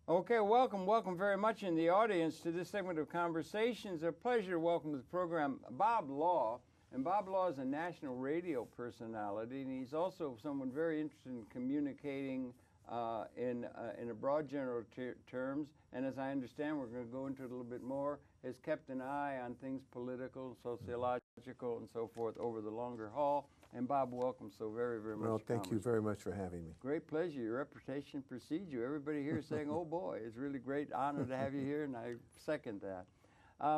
Okay, welcome very much in the audience to this segment of Conversations. A pleasure to welcome to the program Bob Law. And Bob Law is a national radio personality, and he's also someone very interested in communicating in a broad general terms. And as I understand, we're going to go into it a little bit more, has kept an eye on things political, sociological, and so forth over the longer haul. And Bob, welcome so very much. Well, thank you very much for having me. Great pleasure. Your reputation precedes you. Everybody here is saying, oh boy, it's really great honor to have you here, and I second that.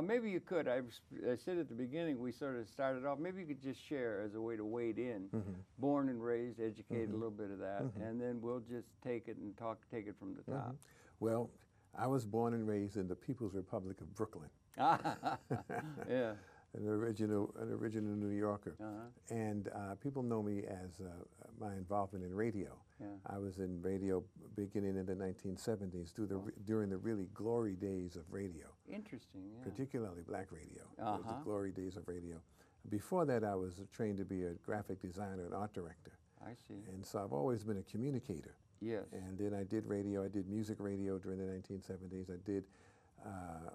Maybe you could, I said at the beginning, we sort of started off, maybe you could just share as a way to wade in, born and raised, educated, a little bit of that, and then we'll just take it and take it from the top. Well, I was born and raised in the People's Republic of Brooklyn. Yeah. An original New Yorker. And people know me as my involvement in radio. Yeah. I was in radio beginning in the 1970s during the really glory days of radio. Interesting, yeah. Particularly black radio. It was the glory days of radio. Before that, I was trained to be a graphic designer and art director. I see. And so I've always been a communicator. Yes. And then I did radio. I did music radio during the 1970s. I did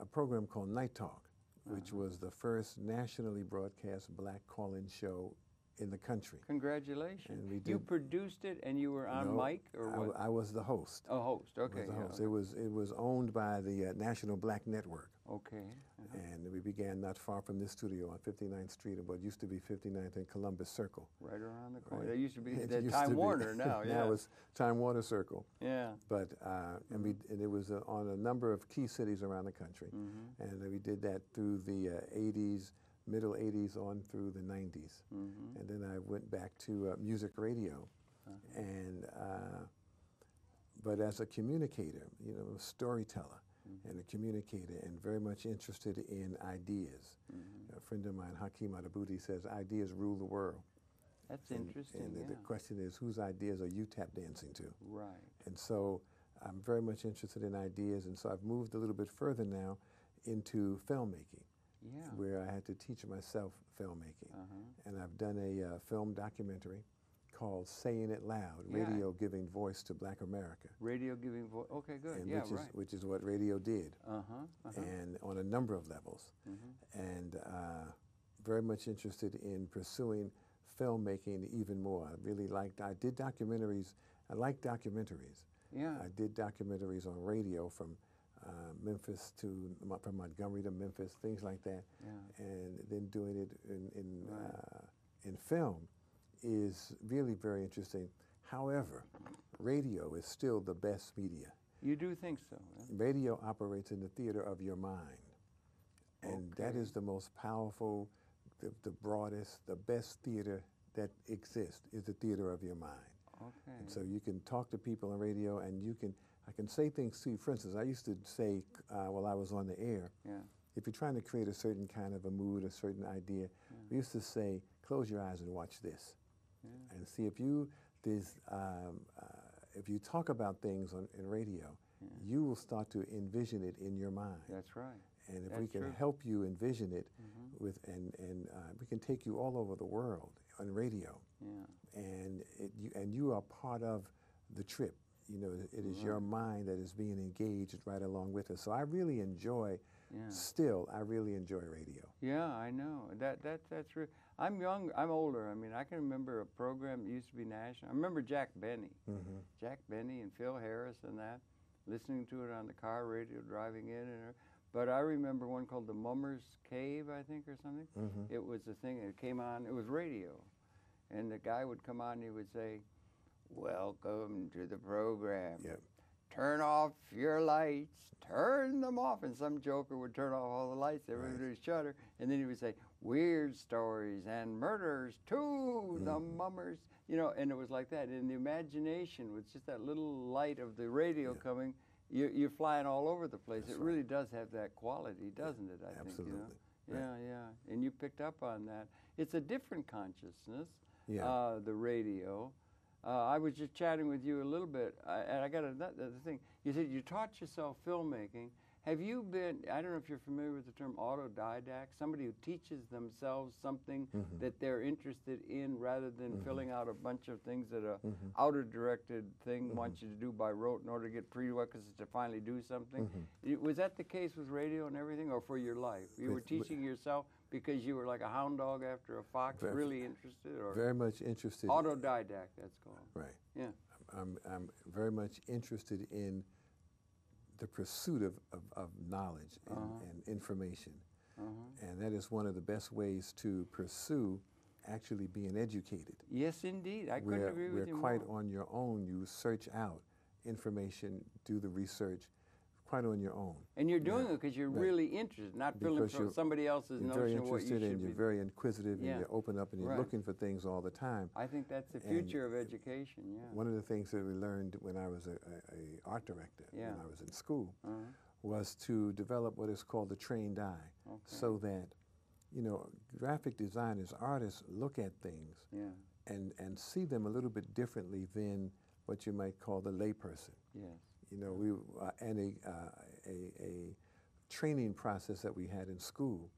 a program called Night Talk, which was the first nationally broadcast black call-in show in the country. Congratulations. And we did, you produced it and you were on mic, or what? I was the host. Oh, host, okay. I was the host. It was owned by the National Black Network. Okay. And we began not far from this studio on 59th Street, and what used to be 59th and Columbus Circle. Right around the corner. Right. That used to be Time Warner now, yeah. Now it's Time Warner Circle. Yeah. But, and it was on a number of key cities around the country. And we did that through the 80s, middle 80s on through the 90s. And then I went back to music radio. And, but as a communicator, you know, a storyteller, and a communicator, and very much interested in ideas. A friend of mine, Hakeem Adabuti, says ideas rule the world. That's interesting. And the question is, whose ideas are you tap dancing to? Right. And so I'm very much interested in ideas, and so I've moved a little bit further now into filmmaking, where I had to teach myself filmmaking. And I've done a film documentary called Saying It Loud, Radio Giving Voice to Black America. Radio Giving Voice, okay, good, and which is what radio did, and on a number of levels. And very much interested in pursuing filmmaking even more. I did documentaries, I like documentaries. Yeah. I did documentaries on radio from Memphis from Montgomery to Memphis, things like that. Yeah. And then doing it in film is really very interesting. However, radio is still the best media. You do think so? Yeah? Radio operates in the theater of your mind. And that is the most powerful, the broadest, the best theater that exists is the theater of your mind. Okay. And so you can talk to people on radio, and I can say things to you. For instance, I used to say while I was on the air, if you're trying to create a certain kind of a mood, a certain idea, we used to say, close your eyes and watch this. And see, if you talk about things in radio, you will start to envision it in your mind. That's right. And if we can help you envision it, and we can take you all over the world on radio. And you are part of the trip. You know, it is your mind that is being engaged right along with us. So I really enjoy. I really enjoy radio. Yeah, I know. That's real. I'm young. I'm older. I mean, I can remember a program that used to be national. I remember Jack Benny. Jack Benny and Phil Harris and that, listening to it on the car radio, driving in. But I remember one called The Mummer's Cave, I think, or something. It was a thing that came on. It was radio. And the guy would come on and he would say, welcome to the program. Turn off your lights, turn them off. And some joker would turn off all the lights, everybody would shudder. And then he would say, weird stories and murders to the mummers. You know, and it was like that. And the imagination, with just that little light of the radio coming, you're flying all over the place. It really does have that quality, doesn't it, I think, you know? Yeah. And you picked up on that. It's a different consciousness, the radio. I was just chatting with you a little bit, and I got another thing. You said you taught yourself filmmaking, Have you been, I don't know if you're familiar with the term autodidact, somebody who teaches themselves something that they're interested in rather than filling out a bunch of things that a outer-directed thing wants you to do by rote in order to get prerequisites to finally do something? Was that the case with radio and everything, or for your life? You were teaching yourself because you were like a hound dog after a fox, really interested? Or very much interested. Autodidact, that's called. Right. Yeah. I'm very much interested in the pursuit of knowledge and information. And that is one of the best ways to pursue actually being educated. Yes, indeed. I couldn't agree with you more. Where quite on your own, you search out information, do the research, quite on your own. And you're doing it because you're really interested, not filling from somebody else's notion of what you should be. You're very inquisitive, and you're open up, and you're looking for things all the time. I think that's the future of education, One of the things that we learned when I was a art director, when I was in school, was to develop what is called the trained eye, so that, you know, graphic designers, artists look at things and see them a little bit differently than what you might call the layperson. Yes. You know, and a training process that we had in school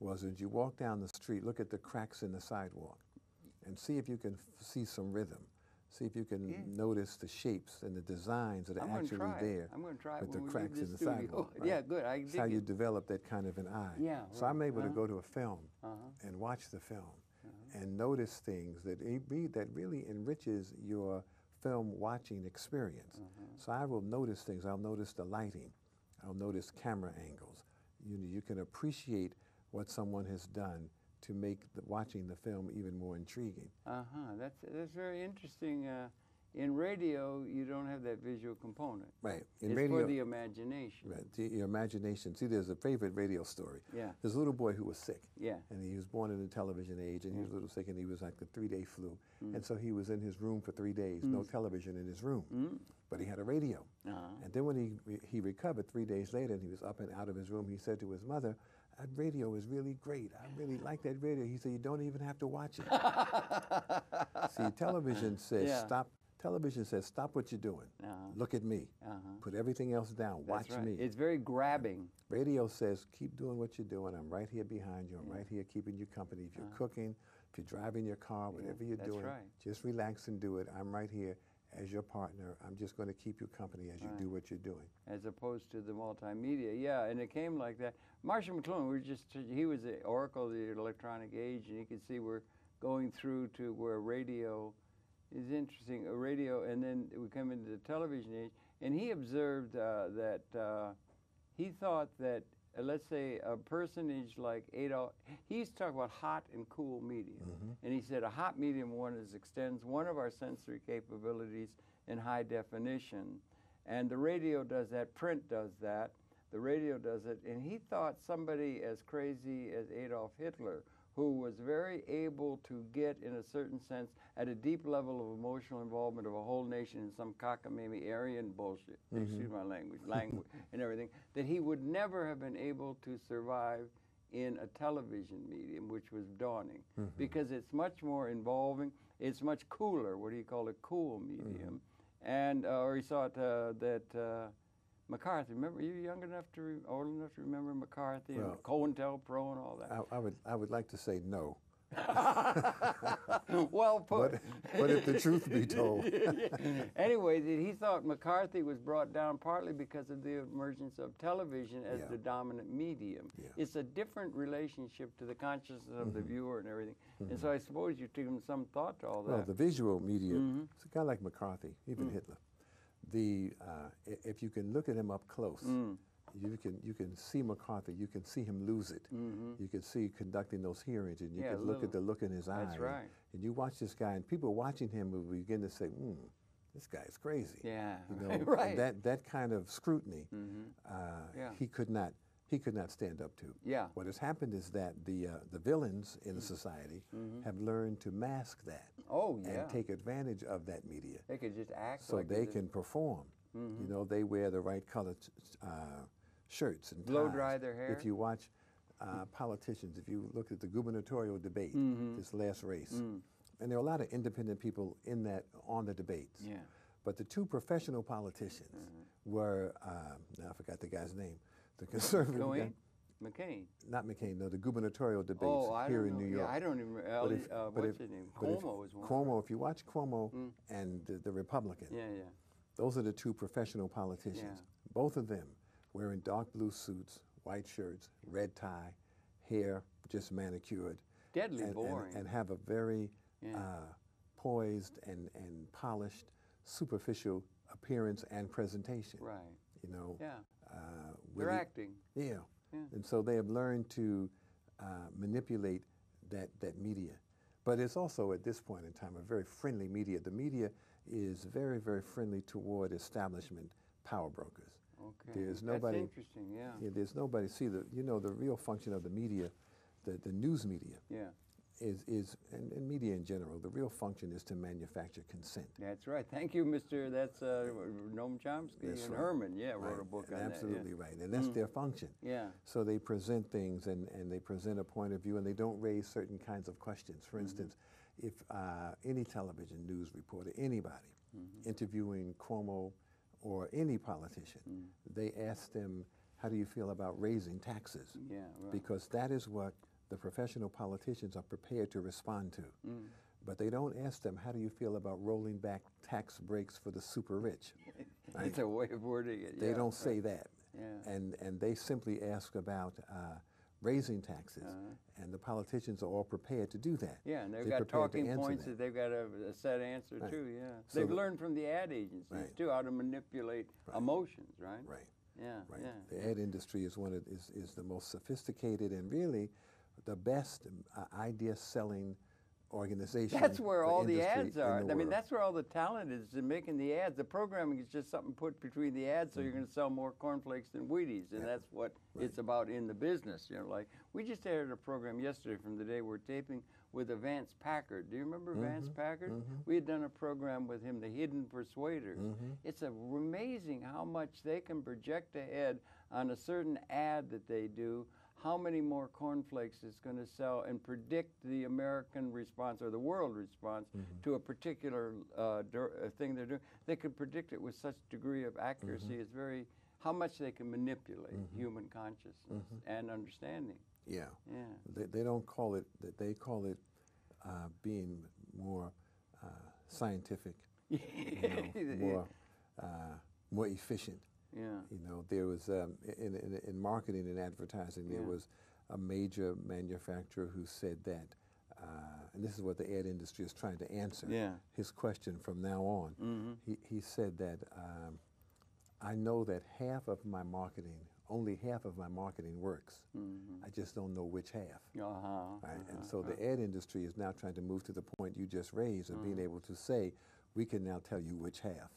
was as you walk down the street, look at the cracks in the sidewalk and see if you can see some rhythm. See if you can notice the shapes and the designs that are actually there. I'm going to try with it the cracks in the sidewalk. Right? Yeah, good. That's how you develop that kind of an eye. Yeah. So I'm able to go to a film and watch the film and notice things that really enriches your film watching experience. So I will notice things. I'll notice the lighting. I'll notice camera angles. You can appreciate what someone has done to make watching the film even more intriguing. That's very interesting. In radio, you don't have that visual component. Right. It's for the imagination. Right. Your imagination. See, there's a favorite radio story. Yeah. There's a little boy who was sick. Yeah. And he was born in the television age, and he was a little sick, and he was like the 3-day flu. And so he was in his room for 3 days, no television in his room. But he had a radio. And then when he recovered 3 days later, and he was up and out of his room, he said to his mother, "That radio is really great. I really like that radio." He said, "You don't even have to watch it." See, television says stop. Television says, "Stop what you're doing. Look at me. Put everything else down. Watch me." It's very grabbing. Radio says, "Keep doing what you're doing. I'm right here behind you. I'm right here keeping you company. If you're cooking, if you're driving your car, whatever you're doing, just relax and do it. I'm right here as your partner. I'm just going to keep you company as you do what you're doing." As opposed to the multimedia. Yeah, and it came like that. Marshall McLuhan, he was the oracle of the electronic age, and you can see we're going through to where radio is interesting, radio, and then we come into the television age, and he observed that he thought that, let's say, a personage like Adolf, he used to talk about hot and cool medium, and he said a hot medium extends one of our sensory capabilities in high definition, and the radio does that, print does that, the radio does it, and he thought somebody as crazy as Adolf Hitler, who was very able to get, in a certain sense, at a deep level of emotional involvement of a whole nation in some cockamamie Aryan bullshit, excuse my language, and everything, that he would never have been able to survive in a television medium, which was dawning, because it's much more involving, it's much cooler, what do you call it, cool medium, and, or he thought that McCarthy, remember, you young enough to, old enough to remember McCarthy and COINTELPRO and all that? I would like to say no. Well put. But if the truth be told. Anyway, he thought McCarthy was brought down partly because of the emergence of television as the dominant medium. It's a different relationship to the consciousness of the viewer and everything. And so I suppose you've given some thought to all that. Well, the visual medium, it's a guy like McCarthy, even Hitler. If you can look at him up close, you can see McCarthy. You can see him lose it. You can see conducting those hearings, and you can look at the look in his eye. That's right. And you watch this guy, and people watching him will begin to say, "This guy is crazy." Yeah, you know, right. That kind of scrutiny, he could not stand up to. Yeah. What has happened is that the villains in the society have learned to mask that. Oh, yeah. And take advantage of that media. They could just act so they can perform. You know, they wear the right colored shirts and ties. Blow dry their hair. If you watch politicians, if you look at the gubernatorial debate, this last race, and there are a lot of independent people on the debates. Yeah. But the two professional politicians were, now I forgot the guy's name, The conservative guy. McCain. Not McCain, no, the gubernatorial debates here in New York. Yeah, I don't even remember. What's his name? Cuomo was one. Cuomo, if you watch Cuomo and the Republican, those are the two professional politicians. Yeah. Both of them wearing dark blue suits, white shirts, red tie, hair just manicured. Deadly boring. And have a very poised and polished, superficial appearance and presentation. Right. You know. Yeah. They're acting. Yeah. Yeah. And so they have learned to manipulate that media. But it's also, at this point in time, a very friendly media. The media is very, very friendly toward establishment power brokers. Okay. There's nobody. That's interesting, yeah. There's nobody. See, the real function of the media, the news media, and media in general, the real function is to manufacture consent. That's right. Thank you, Mr. That's Noam Chomsky and Herman. Yeah, wrote a book on that. Absolutely right, and that's their function. Yeah. So they present things and they present a point of view, and they don't raise certain kinds of questions. For instance, if any television news reporter, anybody interviewing Cuomo or any politician, they ask them, "How do you feel about raising taxes?" Yeah, right. Because that is what the professional politicians are prepared to respond to. But they don't ask them, how do you feel about rolling back tax breaks for the super rich? Right? It's a way of wording it. They don't say that. Yeah. And they simply ask about raising taxes. And the politicians are all prepared to do that. Yeah, and they've got talking points that they've got a set answer to, yeah. So they've learned from the ad agencies, too, how to manipulate emotions, right? Right. Yeah, right. Yeah. The ad industry is is the most sophisticated and really the best idea-selling organization. That's where all the ads are. I mean, that's where all the talent is in making the ads. The programming is just something put between the ads, so you're going to sell more cornflakes than Wheaties, and that's what it's about in the business. You know, like we just aired a program yesterday from the day we're taping with Vance Packard. Do you remember Vance Packard? We had done a program with him, The Hidden Persuaders. It's amazing how much they can project ahead on a certain ad that they do, how many more cornflakes it's going to sell, and predict the American response or the world response to a particular thing they're doing. They can predict it with such degree of accuracy. It's very, how much they can manipulate human consciousness and understanding. Yeah. Yeah. They don't call it, they call it being more scientific, more efficient. Yeah. You know, there was in marketing and advertising, there was a major manufacturer who said that, and this is what the ad industry is trying to answer. His question from now on. He said that I know that only half of my marketing works. I just don't know which half. Right? And so the ad industry is now trying to move to the point you just raised of being able to say, we can now tell you which half.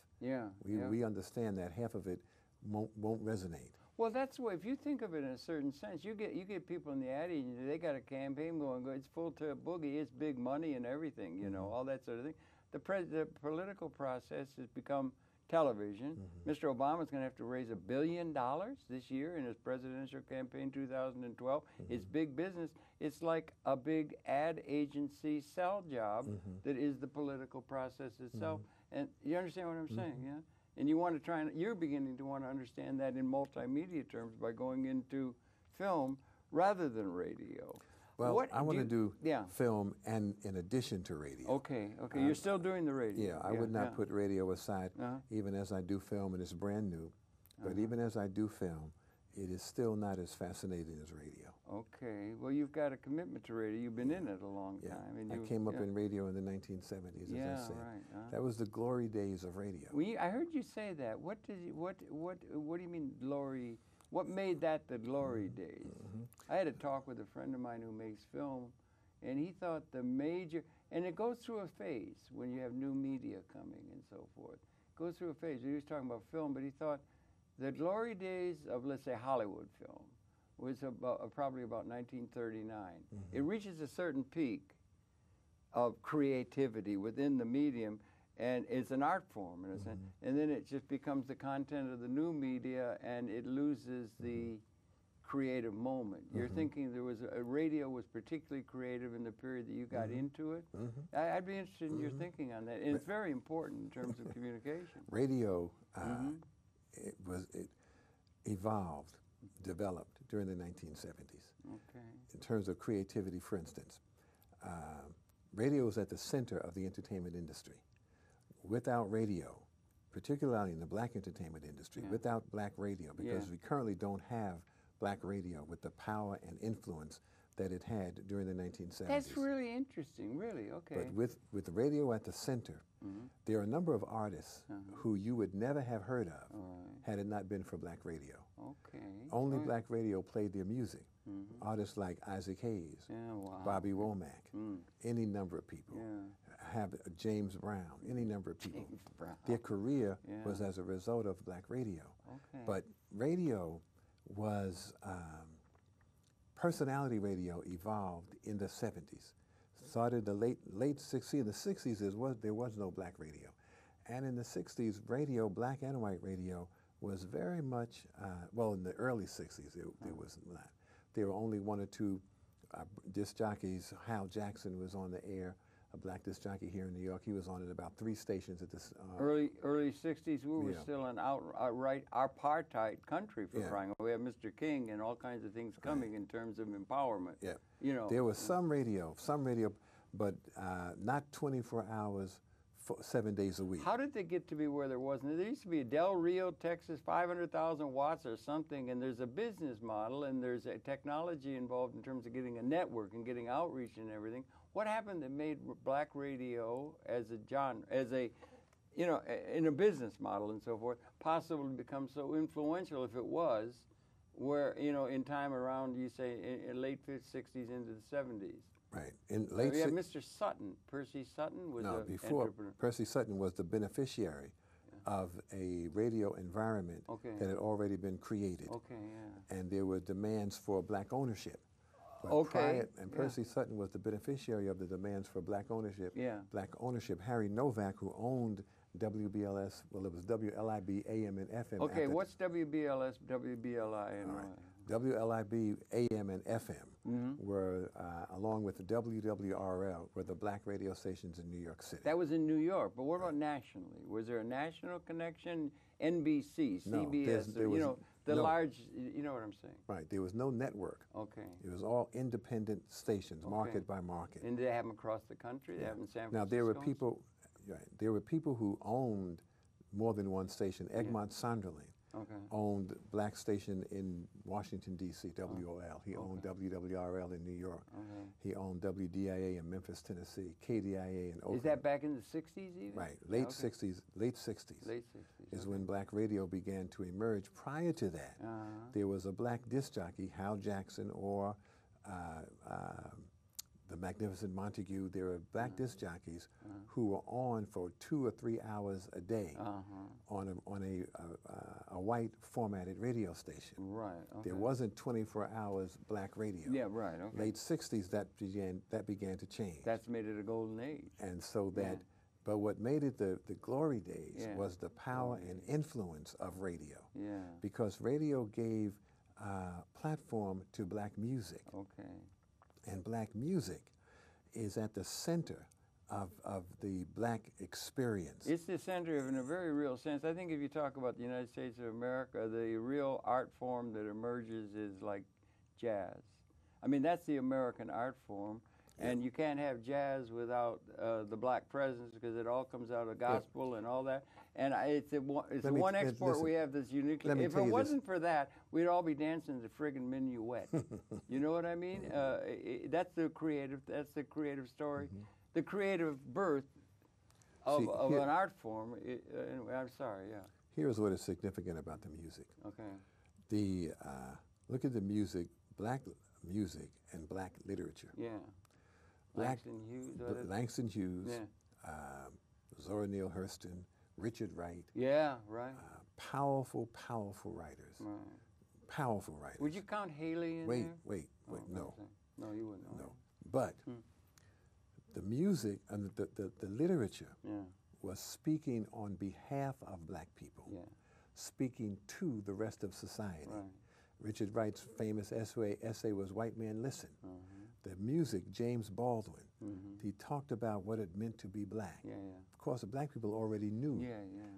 We understand that half of it won't resonate. Well, that's what, if you think of it in a certain sense, you get people in the ad agency, they got a campaign going, it's full to a boogie, it's big money and everything, you know, all that sort of thing. The political process has become television. Mr. Obama's going to have to raise $1 billion this year in his presidential campaign 2012. It's big business. It's like a big ad agency sell job that is the political process itself. And you understand what I'm saying, yeah? And you want to try and, you're beginning to want to understand that in multimedia terms by going into film rather than radio. Well, I want to do film and in addition to radio. Okay, you're still doing the radio. Yeah, I would not put radio aside, even as I do film, and it's brand new. But even as I do film, it is still not as fascinating as radio. Okay, well, you've got a commitment to radio. You've been in it a long time. And I came up in radio in the 1970s, as I said. Right. That was the glory days of radio. I heard you say that. What do you mean glory? What made that the glory days? I had a talk with a friend of mine who makes film, and he thought the major, and it goes through a phase when you have new media coming and so forth. It goes through a phase. He was talking about film, but he thought the glory days of, let's say, Hollywood film was probably about 1939. It reaches a certain peak of creativity within the medium, and it's an art form in a sense. And then it just becomes the content of the new media, and it loses the creative moment. You're thinking there was radio was particularly creative in the period that you got into it. I'd be interested in your thinking on that, and it's very important in terms of communication. Radio, it evolved developed during the 1970s. Okay. In terms of creativity, for instance, radio is at the center of the entertainment industry. Without radio, particularly in the black entertainment industry, without black radio, because we currently don't have black radio with the power and influence that it had during the 1970s. That's really interesting, really, okay. But with radio at the center, there are a number of artists who you would never have heard of had it not been for black radio. Okay. Only black radio played their music. Artists like Isaac Hayes, Bobby Womack, any number of people. Have James Brown, any number of people. Their career was as a result of black radio. Okay. But radio was, personality radio evolved in the 70s. Started the late 60s. In the 60s, there was no black radio. And in the 60s, radio, black and white radio, was very much, well, in the early 60s, there was not. There were only one or two disc jockeys. Hal Jackson was on the air, a black disc jockey here in New York. He was on at about 3 stations at this. Early 60s, we were still an outright apartheid country for crying out. We had Mr. King and all kinds of things coming in terms of empowerment. Yeah. You know. There was some radio, but not 24 hours, 7 days a week. How did they get to be where there wasn't? There used to be a Del Rio, Texas, 500,000 watts or something, and there's a business model and there's a technology involved in terms of getting a network and getting outreach and everything. What happened that made black radio as a genre, you know, in a business model and so forth, possible to become so influential if it was, where, you know, in time around, you say, in late 60s into the 70s? Right. In late yeah, Mr. Sutton, Percy Sutton was no, before entrepreneur. Percy Sutton was the beneficiary of a radio environment that had already been created. Okay, yeah. And there were demands for black ownership. But and Percy Sutton was the beneficiary of the demands for black ownership. Yeah. Black ownership. Harry Novak, who owned WBLS, well, it was WLIB AM and FM. Okay, what's WBLS, WBLI, and WLIB AM and FM were, along with the WWRL, were the black radio stations in New York City. That was in New York, but what about nationally? Was there a national connection? NBC, CBS, there was, you know, the large, you know what I'm saying? Right, there was no network. Okay. It was all independent stations, market by market. And did they have them across the country? They have them in San Francisco? Now, there were people who owned more than one station. Egmont Sunderland owned black station in Washington, D.C., WOL. He owned WWRL in New York. He owned WDIA in Memphis, Tennessee, KDIA in Oakland. Is that back in the 60s even? Right, late 60s. Late 60s is when black radio began to emerge. Prior to that, there was a black disc jockey, Hal Jackson, or the Magnificent Montague. There were black disc jockeys who were on for 2 or 3 hours a day on a white formatted radio station. Right. Okay. There wasn't 24 hours black radio. Yeah. Right. Okay. Late 60s, that began to change. That's made it a golden age. And so that, but what made it the glory days was the power and influence of radio. Yeah. Because radio gave platform to black music. Okay. And black music is at the center of the black experience. It's the center of, in a very real sense. I think if you talk about the United States of America, the real art form that emerges is like jazz. I mean, that's the American art form. And you can't have jazz without the black presence because it all comes out of gospel and all that. And it's the one export we have that's uniquely. If it wasn't for that, we'd all be dancing the friggin' minuet. You know what I mean? That's the creative. That's the creative story, the creative birth of an art form. Anyway, I'm sorry. Yeah. Here's what is significant about the music. Okay. Look at the music, black music and black literature. Yeah. Langston Hughes, Zora Neale Hurston, Richard Wright. Yeah, right. Powerful, powerful writers. Right. Powerful writers. Would you count Haley in there? Wait, no. No, you wouldn't. No. But the music and the literature was speaking on behalf of black people, speaking to the rest of society. Right. Richard Wright's famous essay was White Man Listen. The music, James Baldwin, he talked about what it meant to be black. Of course, the black people already knew.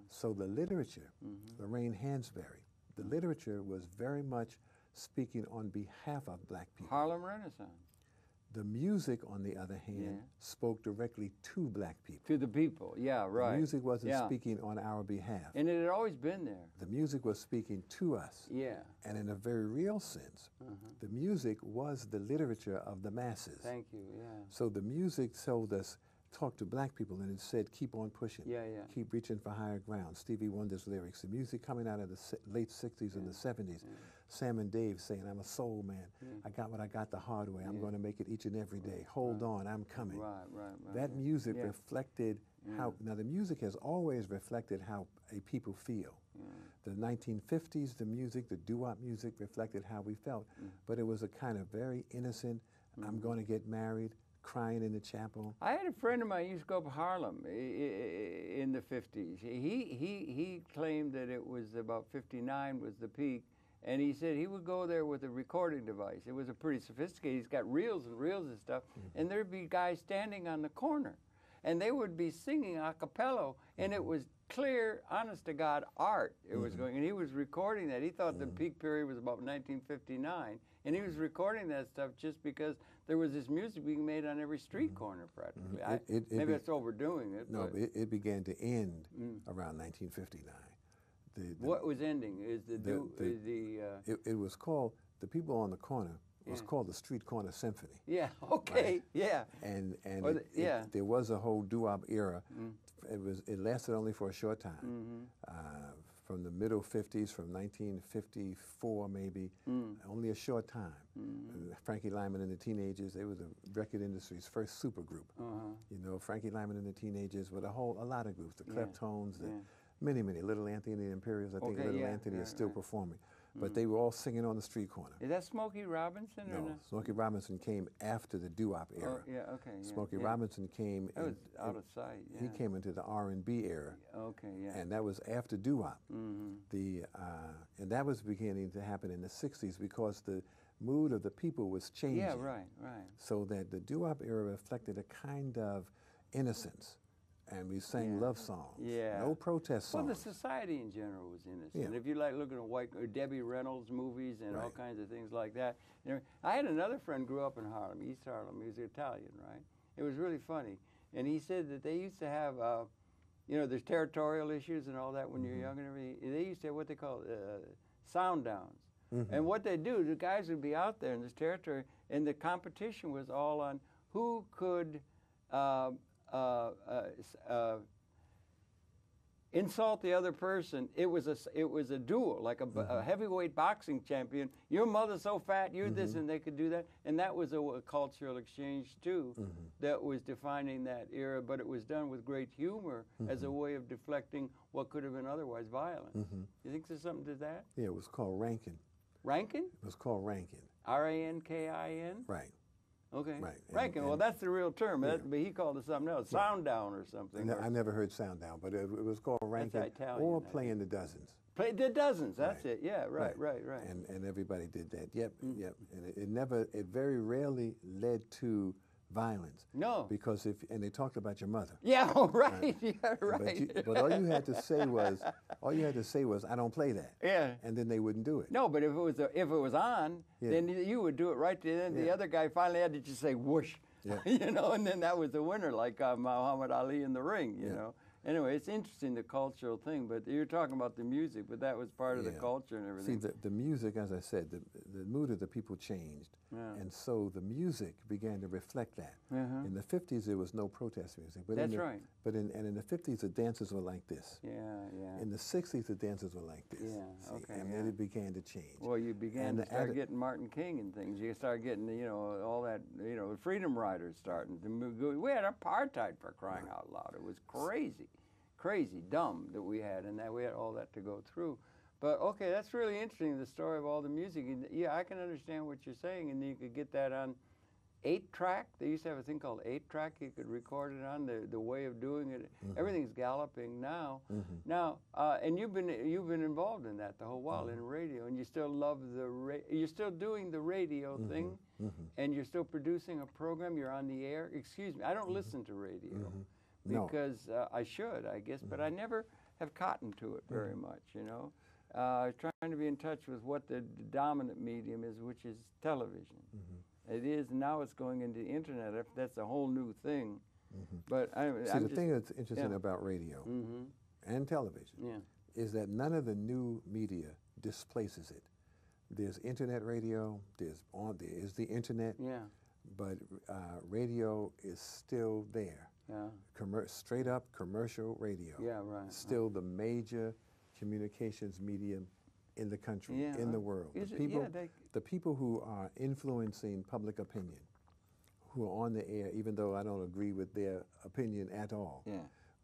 So the literature, Lorraine Hansberry, the literature was very much speaking on behalf of black people. Harlem Renaissance. The music, on the other hand, spoke directly to black people. To the people, yeah, right. The music wasn't speaking on our behalf. And it had always been there. The music was speaking to us. Yeah. And in a very real sense, the music was the literature of the masses. Thank you, yeah. So the music told us, talk to black people, and it said, keep on pushing. Yeah, yeah. Keep reaching for higher ground. Stevie Wonder's lyrics, the music coming out of the late 60s and the 70s. Sam and Dave saying, I'm a soul man. I got what I got the hard way. I'm going to make it each and every day. Hold on, I'm coming. Right. That music reflected how, now the music has always reflected how a people feel. The 1950s, the music, the doo-wop music reflected how we felt, but it was a kind of very innocent, I'm going to get married, crying in the chapel. I had a friend of mine who used to go up Harlem in the 50s. He claimed that it was about 59 was the peak, and he said he would go there with a recording device. It was a pretty sophisticated, he's got reels and reels and stuff, and there'd be guys standing on the corner, and they would be singing a cappella, and it was clear, honest to God art it was going, and he was recording that. He thought the peak period was about 1959, and he was recording that stuff just because there was this music being made on every street corner practically. Maybe that's overdoing it. No, it began to end around 1959. What was ending? It was called, the people on the corner was called the Street Corner Symphony. Yeah, okay, right? yeah. And there was a whole doo-wop era. It lasted only for a short time. From the middle 50s, from 1954 maybe, only a short time. Frankie Lyman and the Teenagers, they were the record industry's first super group. You know, Frankie Lyman and the Teenagers with a lot of groups, the Kleptones, many, Little Anthony and the Imperials. I think Little Anthony is still performing. But they were all singing on the street corner. Is that Smokey Robinson? No, or no? Smokey Robinson came after the doo-wop era. Oh, yeah, okay. Yeah, Smokey Robinson came. That was out of sight. Yeah. He came into the R&B era. Okay, yeah. And that was after doo-wop. And that was beginning to happen in the 60s because the mood of the people was changing. Yeah, right. So that the doo-wop era reflected a kind of innocence. And we sang love songs. Yeah. No protest songs. Well, the society in general was innocent. If you like looking at Debbie Reynolds movies and all kinds of things like that. You know, I had another friend grew up in Harlem, East Harlem. He was Italian, right? It was really funny. And he said that they used to have, you know, there's territorial issues and all that when you're young and everything. They used to have what they call sound downs. And what they do, the guys would be out there in this territory, and the competition was all on who could insult the other person. It was a duel, like a heavyweight boxing champion. Your mother's so fat, you're this, and they could do that. And that was a cultural exchange too, that was defining that era. But it was done with great humor as a way of deflecting what could have been otherwise violence. You think there's something to that? Yeah, it was called rankin. Rankin? It was called rankin. R-A-N-K-I-N? Right. Okay. Right. Rankin, well, that's the real term, but he called it something else, sound down or something. No, I never heard sound down, but it was called rankin, Italian, or playing the dozens. Play the dozens, that's it, yeah, right. And everybody did that, yep. And it very rarely led to violence. No. Because and they talked about your mother. Yeah, right. Yeah, right. But all you had to say was, I don't play that. Yeah. And then they wouldn't do it. No, but if it was on, then you would do it right there. Then the other guy finally had to just say whoosh, you know, and then that was the winner, like Muhammad Ali in the ring, you know. Anyway, it's interesting, the cultural thing, but you're talking about the music, but that was part of the culture and everything. See, the music, as I said, the mood of the people changed, and so the music began to reflect that. In the 50s, there was no protest music. But That's right. But in the 50s, the dances were like this. Yeah. In the 60s, the dances were like this. Yeah, okay. And then it began to change. Well, you began to start getting Martin King and things. You start getting, you know, all that, you know, the Freedom Riders starting. We had apartheid, for crying out loud. It was crazy. Crazy, dumb that we had, and that we had all that to go through. But okay, that's really interesting, the story of all the music. And yeah, I can understand what you're saying, and you could get that on 8-track. They used to have a thing called 8-track. You could record it on the way of doing it. Everything's galloping now. Now, and you've been involved in that the whole while in radio, and you still love you're still doing the radio thing, and you're still producing a program. You're on the air. Excuse me, I don't listen to radio. Because I should, I guess, but I never have cottoned to it very much, you know. trying to be in touch with what the dominant medium is, which is television. It is, now it's going into the internet. That's a whole new thing. But the thing that's interesting about radio and television is that none of the new media displaces it. There's internet radio, there's the internet, but radio is still there. Straight up commercial radio. Still the major communications medium in the country, in the world. The people who are influencing public opinion, who are on the air, even though I don't agree with their opinion at all.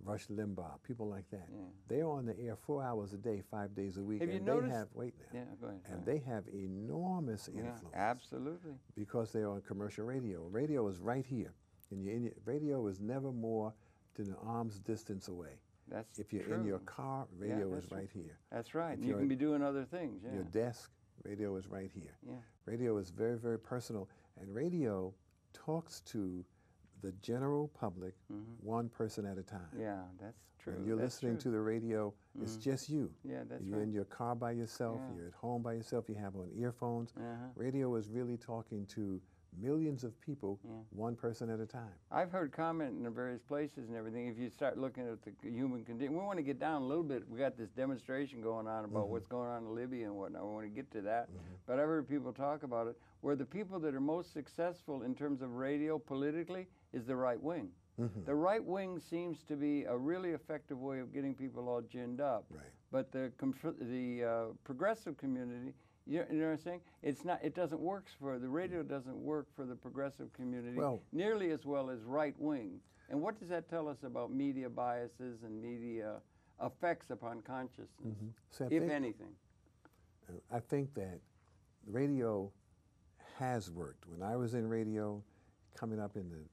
Rush Limbaugh, people like that. They're on the air 4 hours a day, 5 days a week. Have you and noticed? They have, wait now. Go ahead. And they have enormous influence. Absolutely. Because they're on commercial radio. Radio is right here. And radio is never more than an arm's distance away. That's If you're true. in your car, radio is right here. That's right. If You can be doing other things. Your desk, radio is right here. Yeah. Radio is very, very personal. And radio talks to the general public, one person at a time. Yeah, that's true. When you're listening to the radio, it's just you. Yeah, that's You're right. in your car by yourself, you're at home by yourself, you have on earphones. Radio is really talking to millions of people, one person at a time. I've heard comment in various places and everything, if you start looking at the human condition, we want to get down a little bit. We got this demonstration going on about what's going on in Libya and whatnot. We want to get to that. But I've heard people talk about it, where the people that are most successful in terms of radio politically is the right wing. The right wing seems to be a really effective way of getting people all ginned up. But the progressive community, you know what I'm saying? It's not. It doesn't work for the radio. Doesn't work for the progressive community nearly as well as right wing. And what does that tell us about media biases and media effects upon consciousness, if anything? I think that radio has worked. When I was in radio, coming up in the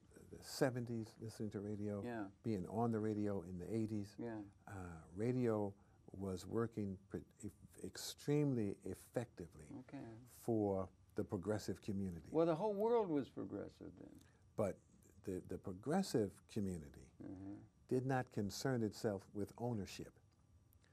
70s, listening to radio, being on the radio in the 80s, radio was working extremely effectively for the progressive community. Well, the whole world was progressive then. But the progressive community did not concern itself with ownership.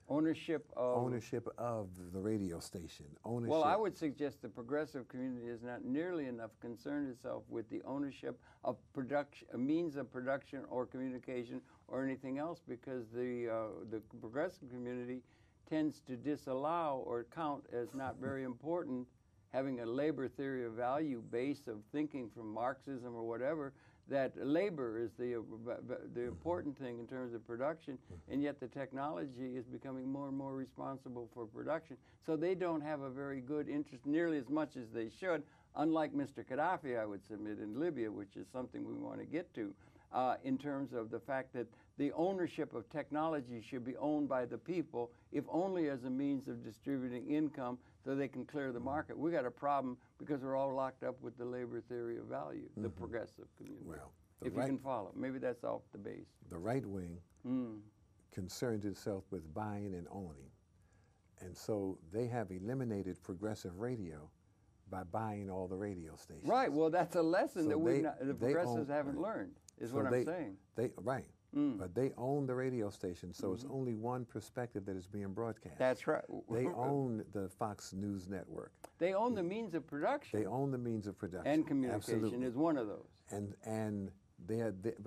Ownership of the radio station. Ownership. Well, I would suggest the progressive community is not nearly enough concerned itself with the ownership of production, a means of production or communication or anything else, because the progressive community tends to disallow or count as not very important having a labor theory of value base of thinking from Marxism or whatever, that labor is the important thing in terms of production, and yet the technology is becoming more and more responsible for production. So they don't have a very good interest, nearly as much as they should, unlike Mr. Gaddafi, I would submit, in Libya, which is something we want to get to, in terms of the fact that the ownership of technology should be owned by the people, if only as a means of distributing income so they can clear the market. We got a problem because we're all locked up with the labor theory of value, the progressive community. Well, if you can follow. Maybe that's off the base. The right wing concerns itself with buying and owning. And so they have eliminated progressive radio by buying all the radio stations. Right. Well, that's a lesson that the progressives haven't learned, is what I'm saying. But they own the radio station, so it's only one perspective that is being broadcast. That's right. They own the Fox News Network. They own the means of production. They own the means of production. And communication is one of those. And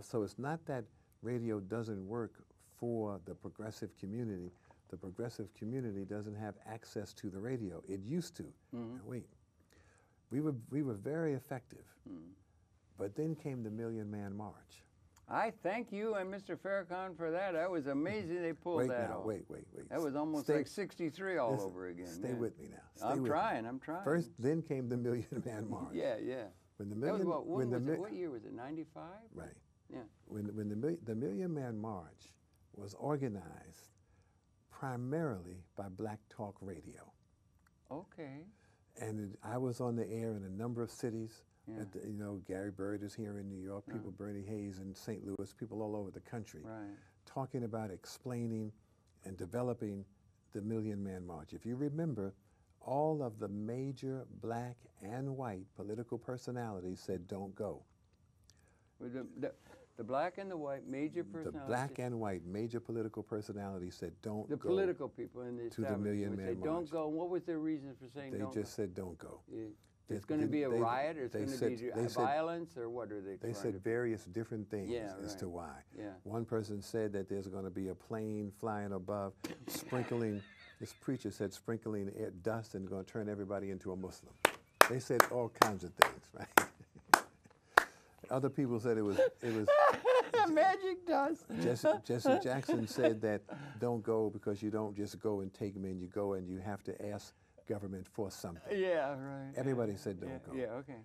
so it's not that radio doesn't work for the progressive community. The progressive community doesn't have access to the radio. It used to. Now, wait. We were very effective. But then came the Million Man March. I thank you and Mr. Farrakhan for that. That was amazing they pulled that off. Wait. That was almost like 63 all over again. Stay with me now. I'm trying. First, then came the Million Man March. Yeah. When the million, what year was it, 95? Right. Yeah. When the Million Man March was organized primarily by Black Talk Radio. Okay. And I was on the air in a number of cities. Gary Bird is here in New York, people, Bernie Hayes in St. Louis, people all over the country, talking about explaining and developing the Million Man March. If you remember, all of the major black and white political personalities said, don't go. The black and the white major personalities. The black and white major political personalities said don't go. The political people in the to the Million Man March. Don't go. What was their reason for saying don't go? They just said don't go. It's going to be a riot, or it's going to be violence, or what are they trying They said various different things as to why. Yeah. One person said that there's going to be a plane flying above, sprinkling, this preacher said sprinkling dust and going to turn everybody into a Muslim. They said all kinds of things, right? Other people said it was magic dust. Jesse Jackson said that don't go because you don't just go and take men. You go and you have to ask government for something. Yeah, right. Everybody said don't go. Yeah, okay.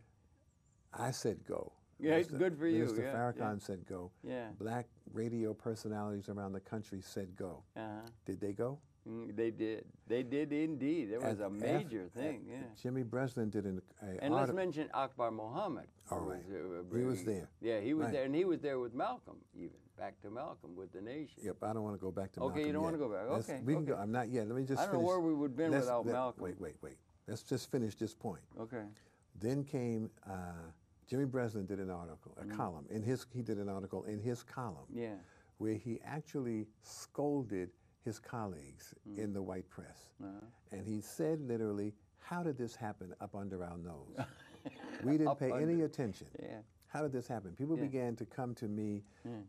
I said go. Yeah, it's good for you. Mr. Farrakhan said go. Yeah. Black radio personalities around the country said go. Did they go? They did. They did indeed. It was a major thing. Yeah. Jimmy Breslin did an and let's mention Akbar Muhammad. All right. He was there. Yeah, he was there, and he was there with Malcolm even. Back to Malcolm with the nation. Yep, I don't want to go back to Malcolm. Okay, you don't want to go back. Okay, we can go. I'm not yet. Let me just. I don't know where we would have been without Malcolm. Wait. Let's just finish this point. Okay. Then came Jimmy Breslin did an article, a column he did an article in his column. Yeah. Where he actually scolded his colleagues in the white press, and he said literally, "How did this happen up under our nose? We didn't pay any attention." Yeah. How did this happen? People began to come to me,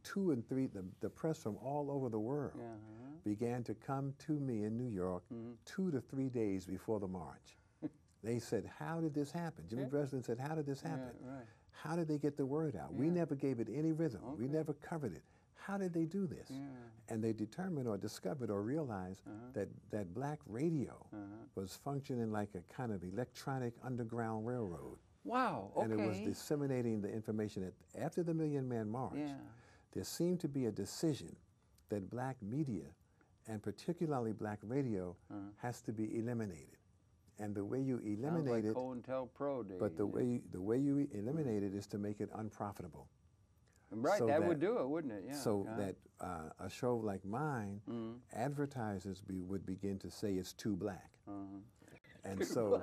2 and 3, the press from all over the world began to come to me in New York 2 to 3 days before the march. They said, how did this happen? Jimmy Breslin said, how did this happen? Right. How did they get the word out? We never gave it any rhythm. We never covered it. How did they do this? And they determined or discovered or realized that black radio was functioning like a kind of electronic underground railroad. Wow, okay. And it was disseminating the information. After the Million Man March, there seemed to be a decision that black media, and particularly black radio, has to be eliminated. And the way you eliminate it, COINTELPRO days, but the way you eliminate it is to make it unprofitable. Right, so that would do it, wouldn't it? Yeah. So that a show like mine, advertisers would begin to say it's too black. And so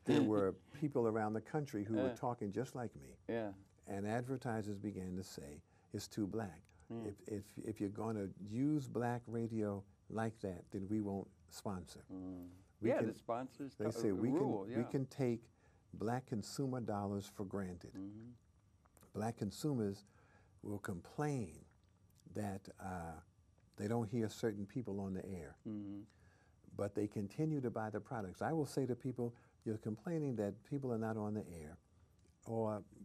there were people around the country who were talking just like me. Yeah. And advertisers began to say, it's too black. If you're going to use black radio like that, then we won't sponsor. The sponsors they say we can take black consumer dollars for granted. Black consumers will complain that they don't hear certain people on the air. But they continue to buy the products. I will say to people, you're complaining that people are not on the air,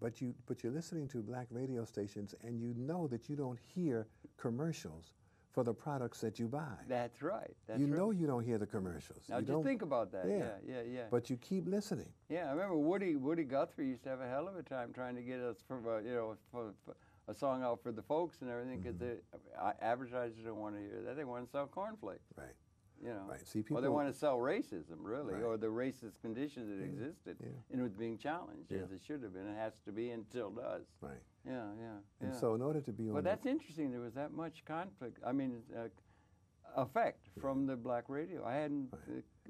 but you're listening to black radio stations and you know that you don't hear commercials for the products that you buy. That's right. You know you don't hear the commercials. Now just think about that. Yeah. But you keep listening. Yeah, I remember Woody Guthrie used to have a hell of a time trying to get us for a song out for the folks and everything because the advertisers don't want to hear that. They want to sell cornflakes. Right. You know, right. See, people, or they want to sell racism, really, or the racist conditions that existed, and it was being challenged as it should have been. It has to be and still does. Right. Yeah. And so, in order to be on, well, that's interesting. There was that much conflict. I mean, effect from the black radio. I hadn't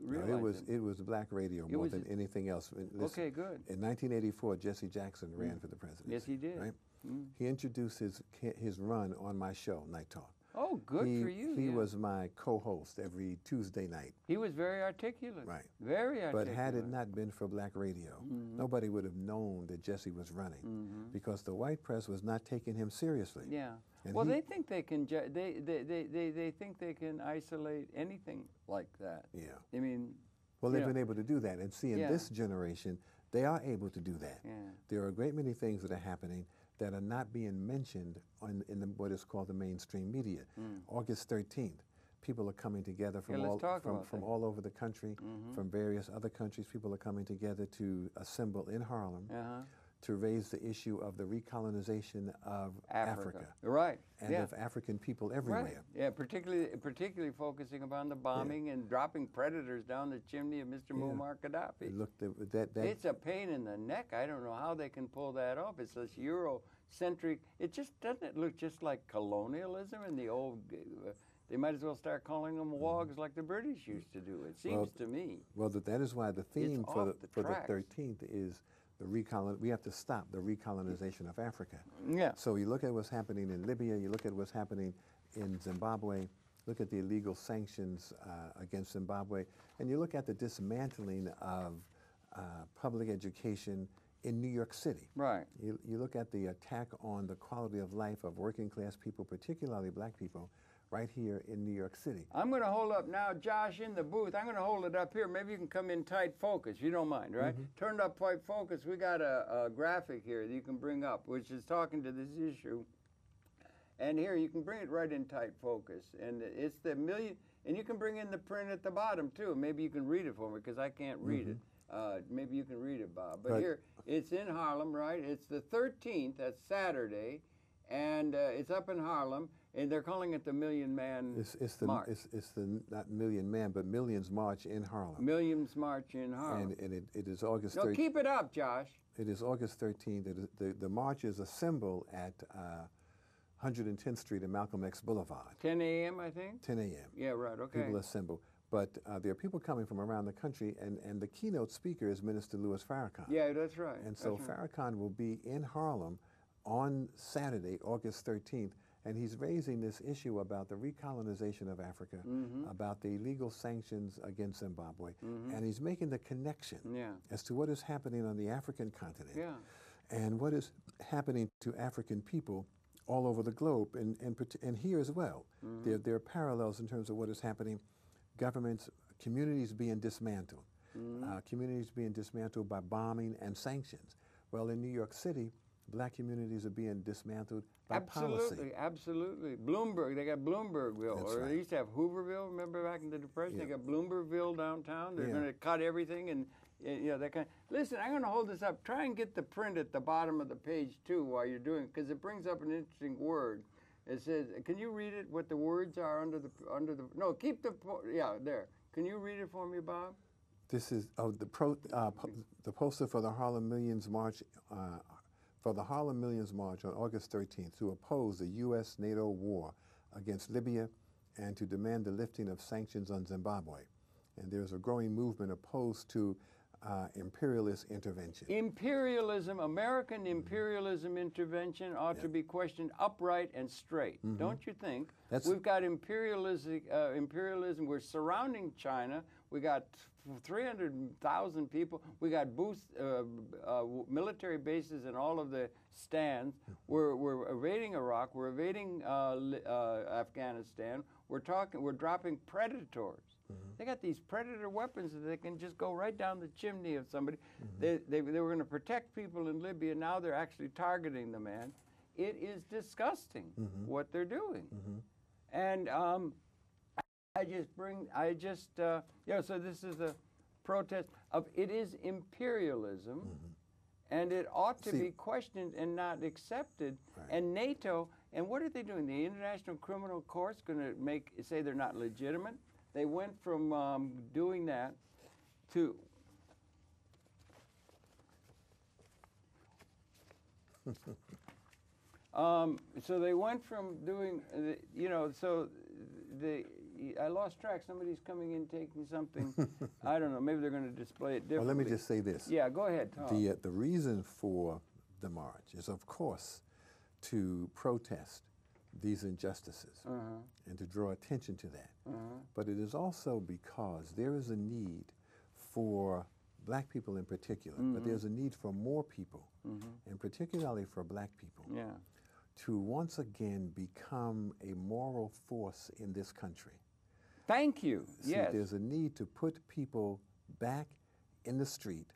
realized it was black radio more than anything else. Listen, okay, good. In 1984, Jesse Jackson ran for the presidency. Yes, he did. Right. He introduced his run on my show, Night Talk. Oh, good for you. He was my co-host every Tuesday night. He was very articulate. Right. Very articulate. But had it not been for black radio, nobody would have known that Jesse was running because the white press was not taking him seriously. Yeah. And well, they think they can. They think they can isolate anything like that. Yeah. I mean. Well, they've been able to do that, and see, in this generation, they are able to do that. Yeah. There are a great many things that are happening that are not being mentioned in what is called the mainstream media. August 13th, people are coming together from all over the country, from various other countries. People are coming together to assemble in Harlem to raise the issue of the recolonization of Africa. Right. And of African people everywhere. Right. Yeah, particularly focusing upon the bombing and dropping predators down the chimney of Mr. Muammar Gaddafi. Look, it's a pain in the neck. I don't know how they can pull that off. It's this Eurocentric. It just doesn't look just like colonialism and the old. They might as well start calling them wogs like the British used to do. It seems to me. Well, that is why the theme for the 13th is we have to stop the recolonization of Africa. Yeah. So you look at what's happening in Libya, you look at what's happening in Zimbabwe, look at the illegal sanctions against Zimbabwe, and you look at the dismantling of public education in New York City. Right. You look at the attack on the quality of life of working class people, particularly black people, right here in New York City. I'm going to hold up now, Josh, in the booth. I'm going to hold it up here. Maybe you can come in tight focus. You don't mind, right? Turned up tight focus. We got a graphic here that you can bring up, which is talking to this issue. And here, you can bring it right in tight focus. And it's the million, and you can bring in the print at the bottom, too. Maybe you can read it for me, because I can't read it. Maybe you can read it, Bob. But here, it's in Harlem, right? It's the 13th, that's Saturday, and it's up in Harlem. And they're calling it the Million Man March. It's the not Million Man, but Millions March in Harlem. Millions March in Harlem. And it is August 13th. No, keep it up, Josh. It is August 13th. The march is assembled at 110th Street and Malcolm X Boulevard. 10 a.m., I think? 10 a.m. Yeah, right, okay. People assemble. But there are people coming from around the country, and the keynote speaker is Minister Louis Farrakhan. Yeah, that's right. And so Farrakhan will be in Harlem on Saturday, August 13th, and he's raising this issue about the recolonization of Africa, about the illegal sanctions against Zimbabwe, and he's making the connection as to what is happening on the African continent and what is happening to African people all over the globe, and here as well. There are parallels in terms of what is happening. Governments, communities being dismantled, communities being dismantled by bombing and sanctions. Well, in New York City, black communities are being dismantled by policy. Absolutely. Bloomberg, they got Bloombergville. That's or right. They used to have Hooverville, remember back in the Depression? They got Bloombergville downtown. They're going to cut everything and, you know, that kind of. Listen, I'm going to hold this up. Try and get the print at the bottom of the page, too, while you're doing it, because it brings up an interesting word. It says, can you read it, what the words are under the, no, keep the, there. Can you read it for me, Bob? This is the poster for the Harlem Millions March, on August 13th to oppose the U.S.-NATO war against Libya and to demand the lifting of sanctions on Zimbabwe. And there's a growing movement opposed to imperialist intervention. Imperialism, American imperialism intervention ought to be questioned upright and straight, don't you think? We've got imperialism, we're surrounding China, we got 300,000 people, we got military bases in all of the stands, we're evading Iraq, we're evading Afghanistan, we're dropping predators. They got these predator weapons that they can just go right down the chimney of somebody. They were going to protect people in Libya. Now they're actually targeting the man. It is disgusting what they're doing. And so this is a protest of, it is imperialism, and it ought to be questioned and not accepted. And NATO, and what are they doing? The International Criminal Court's going to say they're not legitimate. They went from doing that to so they went from doing I lost track. Somebody's coming in taking something. I don't know. Maybe they're going to display it differently. Well, let me just say this. Yeah, go ahead, Tom. The reason for the march is, of course, to protest these injustices and to draw attention to that. But it is also because there is a need for black people in particular, but there's a need for more people, and particularly for black people, to once again become a moral force in this country. Thank you. See, there's a need to put people back in the street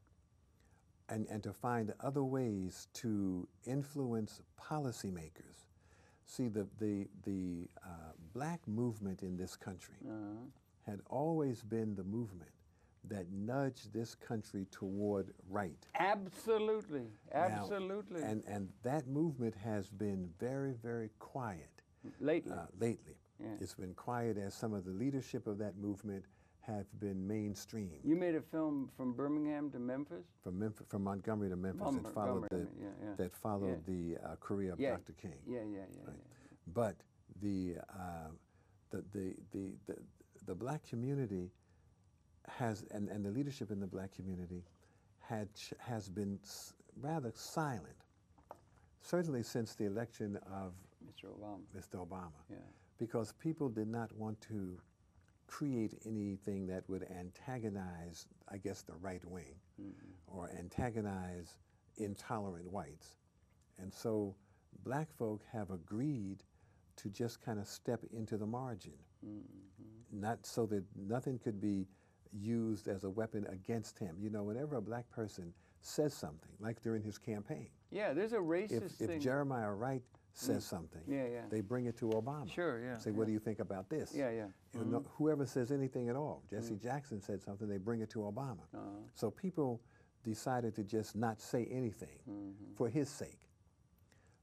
and to find other ways to influence policymakers. See, the black movement in this country had always been the movement that nudged this country toward right. Absolutely, absolutely. Now, and that movement has been very, very quiet. Lately. It's been quiet as some of the leadership of that movement have been mainstream. You made a film from Birmingham to Memphis? From Montgomery to Memphis that followed the career of Dr. King. But the black community has, and the leadership in the black community has been rather silent, certainly since the election of Mr. Obama, yeah. because people did not want to create anything that would antagonize, I guess, the right wing, or antagonize intolerant whites. And so black folk have agreed to just kind of step into the margin, not so that nothing could be used as a weapon against him. You know, whenever a black person says something, like during his campaign. Yeah, there's a racist thing. If Jeremiah Wright says something, they bring it to Obama. Sure, yeah. Say, what do you think about this? Yeah, yeah. You know, whoever says anything at all, Jesse Jackson said something, they bring it to Obama. So people decided to just not say anything for his sake.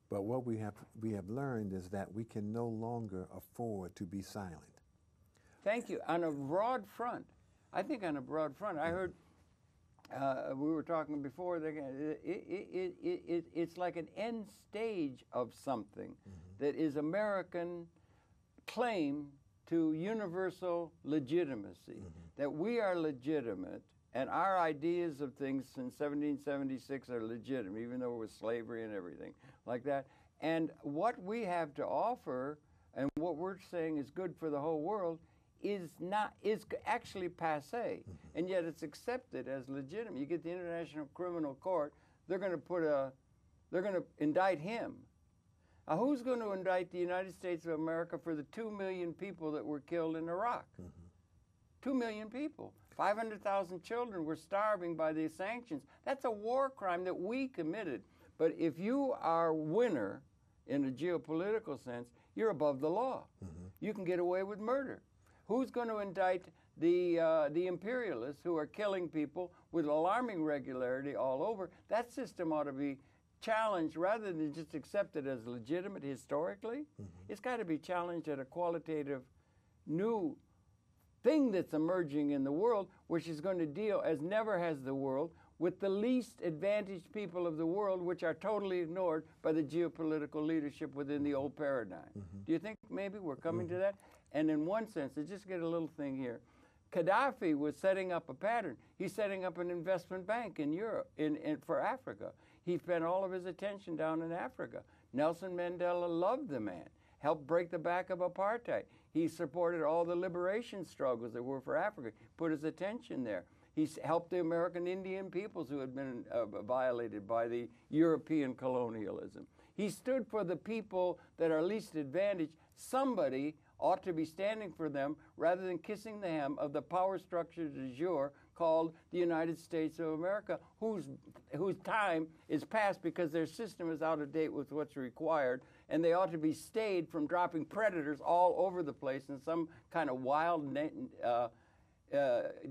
But what we have learned is that we can no longer afford to be silent. Thank you. On a broad front, I think on a broad front, I heard, we were talking before, it's like an end stage of something that is American claim to universal legitimacy, that we are legitimate and our ideas of things since 1776 are legitimate, even though it was slavery and everything like that. And what we have to offer and what we're saying is good for the whole world is actually passé, and yet it's accepted as legitimate. You get the International Criminal Court, they're going to indict him. Now, who's going to indict the United States of America for the 2 million people that were killed in Iraq? 2 million people. 500,000 children were starving by these sanctions. That's a war crime that we committed. But if you are winner in a geopolitical sense, you're above the law. You can get away with murder. Who's going to indict the imperialists who are killing people with alarming regularity all over? That system ought to be challenged rather than just accepted as legitimate historically. It's got to be challenged at a qualitative new thing that's emerging in the world, which is going to deal, as never has the world, with the least advantaged people of the world, which are totally ignored by the geopolitical leadership within the old paradigm. Do you think maybe we're coming to that? And in one sense, to just get a little thing here, Gaddafi was setting up a pattern. He's setting up an investment bank in Europe, for Africa. He spent all of his attention down in Africa. Nelson Mandela loved the man, helped break the back of apartheid. He supported all the liberation struggles that were for Africa, put his attention there. He's helped the American Indian peoples who had been violated by the European colonialism. He stood for the people that are least advantaged. Somebody ought to be standing for them rather than kissing the hem of the power structure du jour called the United States of America, whose time is past because their system is out of date with what's required, and they ought to be stayed from dropping predators all over the place in some kind of wild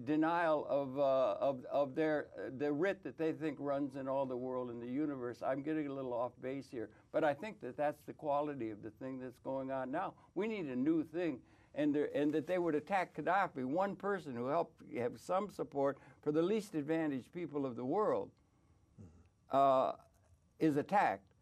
denial of the writ that they think runs in all the world and the universe. I'm getting a little off base here, but I think that that's the quality of the thing that's going on now. We need a new thing, and that they would attack Gaddafi, one person who helped have some support for the least advantaged people of the world, is attacked,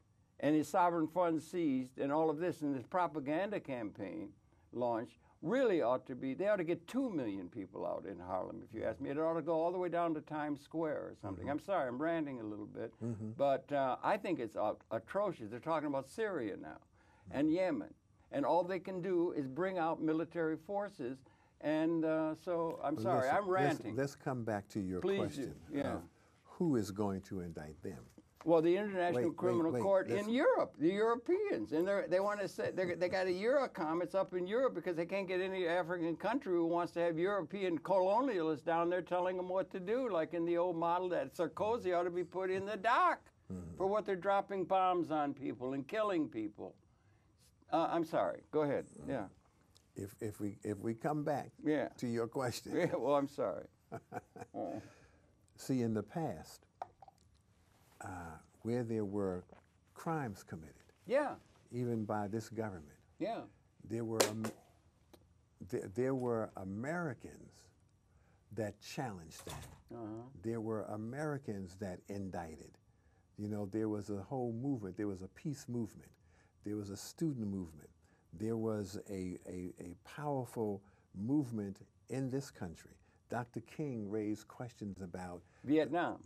and his sovereign funds seized, and all of this, and this propaganda campaign launched. Really ought to be, they ought to get 2 million people out in Harlem, if you ask me. It ought to go all the way down to Times Square or something. I'm sorry, I'm ranting a little bit, but I think it's atrocious. They're talking about Syria now and Yemen, and all they can do is bring out military forces, and so I'm sorry, listen, I'm ranting. Let's come back to your Please question do. Yeah. of who is going to indict them. Well, the International Criminal Court in Europe, the Europeans, and they want to say they got a Eurocom. It's up in Europe because they can't get any African country who wants to have European colonialists down there telling them what to do, like in the old model that Sarkozy ought to be put in the dock for what they're dropping bombs on people and killing people. I'm sorry. Go ahead. Yeah. If we come back to your question. Yeah. Well, I'm sorry. See, in the past, where there were crimes committed, even by this government, there were Americans that challenged that. There were Americans that indicted. You know, there was a whole movement. There was a peace movement. There was a student movement. There was a powerful movement in this country Dr. King raised questions about Vietnam.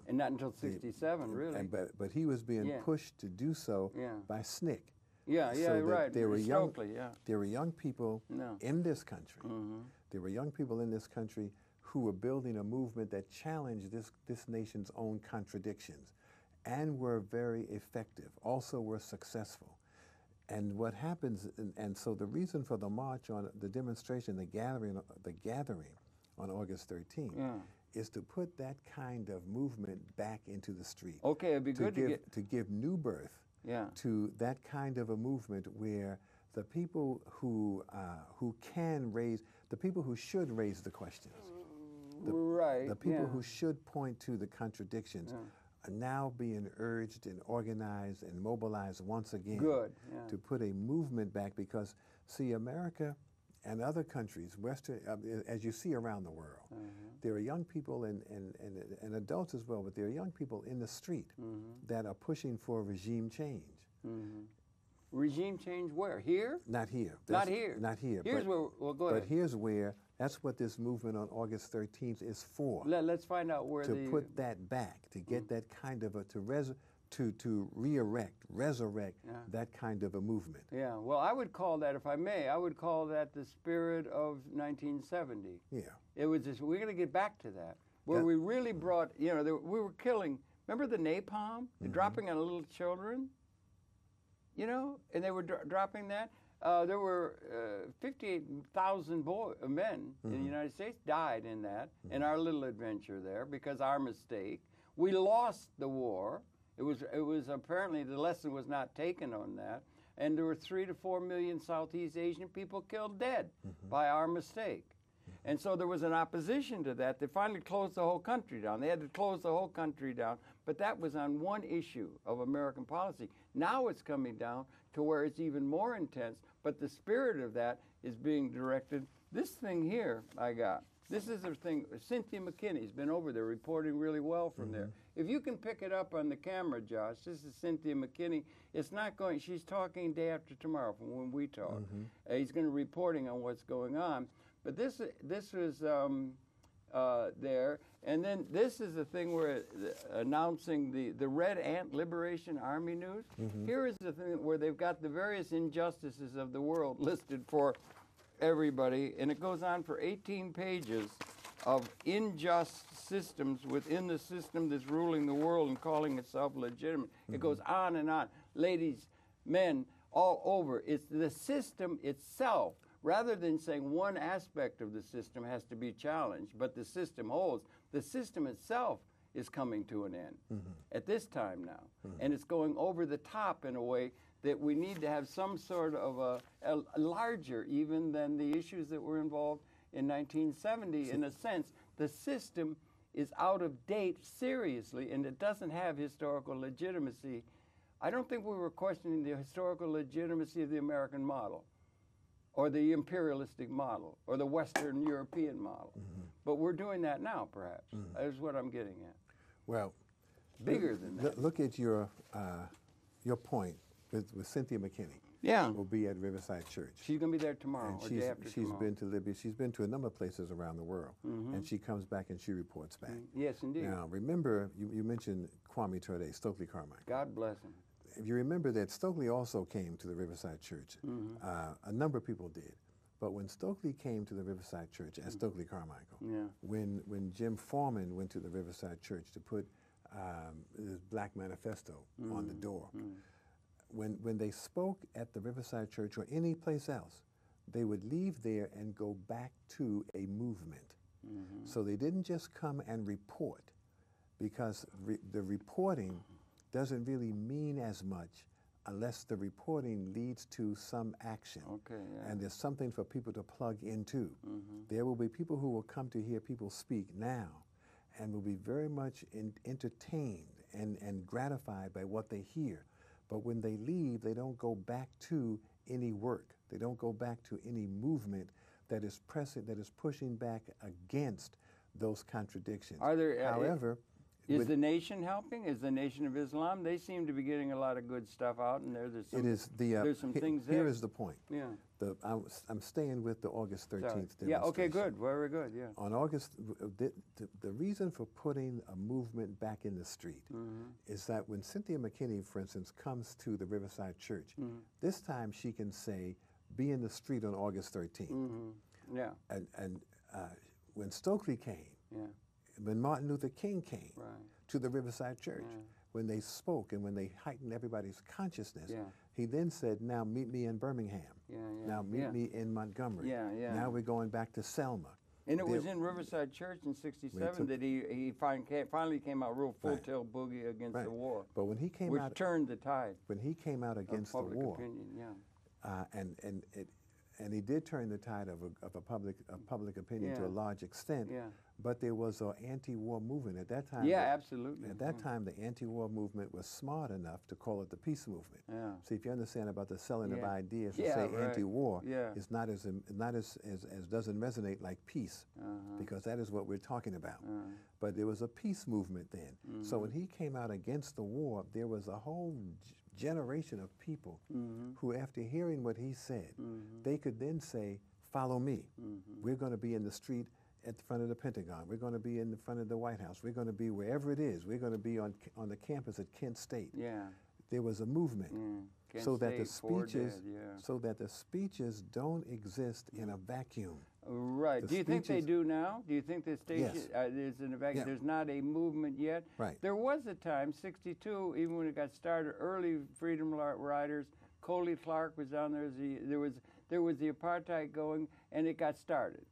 And not until 67, really. But he was being pushed to do so by SNCC. Right. There were Stokely, young people in this country. There were young people in this country who were building a movement that challenged this nation's own contradictions, and were very effective. Also, were successful. And what happens, and so the reason for the march, on the demonstration, the gathering on August 13th, is to put that kind of movement back into the street. Okay, it'd be good to give new birth to that kind of a movement where the people who should raise the questions, the people who should point to the contradictions, are now being urged and organized and mobilized once again to put a movement back. Because, see, America and other countries, as you see around the world, there are young people and adults as well, but there are young people in the street that are pushing for regime change. Regime change where? Here? Not here. Not here. Not here. Here's where, well, go ahead. But here's where, that's what this movement on August 13th is for. Let's find out where to put that back, to get that kind of a, to resurrect that kind of a movement. Yeah, well, I would call that, if I may, I would call that the spirit of 1970. Yeah. It was just, we're going to get back to that, where we really brought, we were killing, remember the napalm? Dropping on little children? And they were dropping that. There were 58,000 men in the United States died in that, in our little adventure there, because our mistake. We lost the war. It was apparently the lesson was not taken on that, and there were 3 to 4 million Southeast Asian people killed dead by our mistake. And so there was an opposition to that. They finally closed the whole country down. They had to close the whole country down, but that was on one issue of American policy. Now it's coming down to where it's even more intense, but the spirit of that is being directed. This thing here I got, this is the thing, Cynthia McKinney's been over there reporting really well from there. If you can pick it up on the camera, Josh, this is Cynthia McKinney. It's not going, she's talking day after tomorrow from when we talk. He's going to be reporting on what's going on. But this was there, and then this is the thing where announcing the Red Ant Liberation Army News. Here is the thing where they've got the various injustices of the world listed for everybody, and it goes on for 18 pages of unjust systems within the system that's ruling the world and calling itself legitimate. It goes on and on. Ladies, men, all over. It's the system itself. Rather than saying one aspect of the system has to be challenged, but the system holds, the system itself is coming to an end at this time now. And it's going over the top in a way that we need to have some sort of a larger even than the issues that were involved in 1970. In a sense, the system is out of date seriously, and it doesn't have historical legitimacy. I don't think we were questioning the historical legitimacy of the American model, or the imperialistic model, or the Western European model. But we're doing that now, perhaps. That's what I'm getting at. Well, bigger than that. Look at your point with Cynthia McKinney. Yeah. Will be at Riverside Church. She's going to be there tomorrow, and or day after tomorrow. She's been to Libya. She's been to a number of places around the world. And she comes back and she reports back. Yes, indeed. Now, remember, you mentioned Kwame Ture, Stokely Carmichael. God bless him. If you remember that Stokely also came to the Riverside Church. A number of people did. But when Stokely came to the Riverside Church as Stokely Carmichael, when Jim Foreman went to the Riverside Church to put his Black Manifesto on the door, when they spoke at the Riverside Church or any place else, they would leave there and go back to a movement. So they didn't just come and report, because the reporting doesn't really mean as much unless the reporting leads to some action. And there's something for people to plug into. There will be people who will come to hear people speak now and will be very much entertained and gratified by what they hear. But when they leave, they don't go back to any work. They don't go back to any movement that is pushing back against those contradictions. Are there, however, Is the nation helping? Is the Nation of Islam? They seem to be getting a lot of good stuff out, and there's some, there's some things there. Here is the point. Yeah. I'm staying with the August 13th demonstration. Yeah, okay, good, very good, yeah. On August, the reason for putting a movement back in the street is that when Cynthia McKinney, for instance, comes to the Riverside Church, this time she can say, be in the street on August 13th. Yeah. And when Stokely came, when Martin Luther King came to the Riverside Church, when they spoke and when they heightened everybody's consciousness, he then said, now meet me in Birmingham. Now meet me in Montgomery. Now we're going back to Selma. And it was in Riverside Church in '67 that he finally came out real full-tilt boogie against the war. But when he came which out, turned the tide. When he came out against the war, and he did turn the tide of public opinion to a large extent. But there was an anti-war movement at that time. Yeah, absolutely. At that time, the anti-war movement was smart enough to call it the peace movement. See, if you understand about the selling of ideas, to say anti-war is not as doesn't resonate like peace, because that is what we're talking about. But there was a peace movement then. So when he came out against the war, there was a whole generation of people who, after hearing what he said, they could then say, follow me. We're going to be in the street at the front of the Pentagon. We're going to be in the front of the White House. We're going to be wherever it is. We're going to be on the campus at Kent State. There was a movement so that the speeches don't exist in a vacuum. Right. Do you think they do now? Do you think the station is in a vacuum? There's not a movement yet? Right. There was a time, '62, even when it got started, early freedom riders, Coley Clark was down there. There was the apartheid going, and it got started.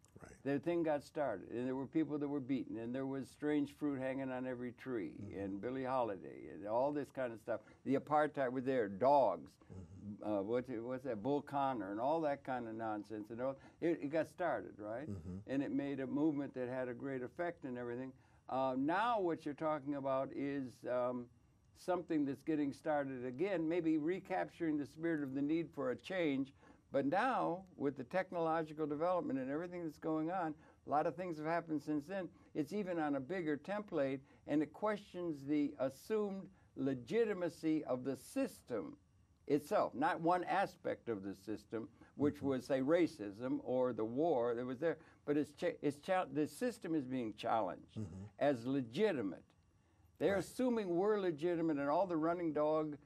The thing got started, and there were people that were beaten, and there was strange fruit hanging on every tree, and Billie Holiday, and all this kind of stuff. The apartheid was there, dogs, what's that, Bull Connor, and all that kind of nonsense. And it got started, right? And it made a movement that had a great effect and everything. Now what you're talking about is something that's getting started again, maybe recapturing the spirit of the need for a change. But now, with the technological development and everything that's going on, a lot of things have happened since then. It's even on a bigger template, and it questions the assumed legitimacy of the system itself, not one aspect of the system, which was, say, racism or the war that was there, but the system is being challenged as legitimate. They're assuming we're legitimate, and all the running dog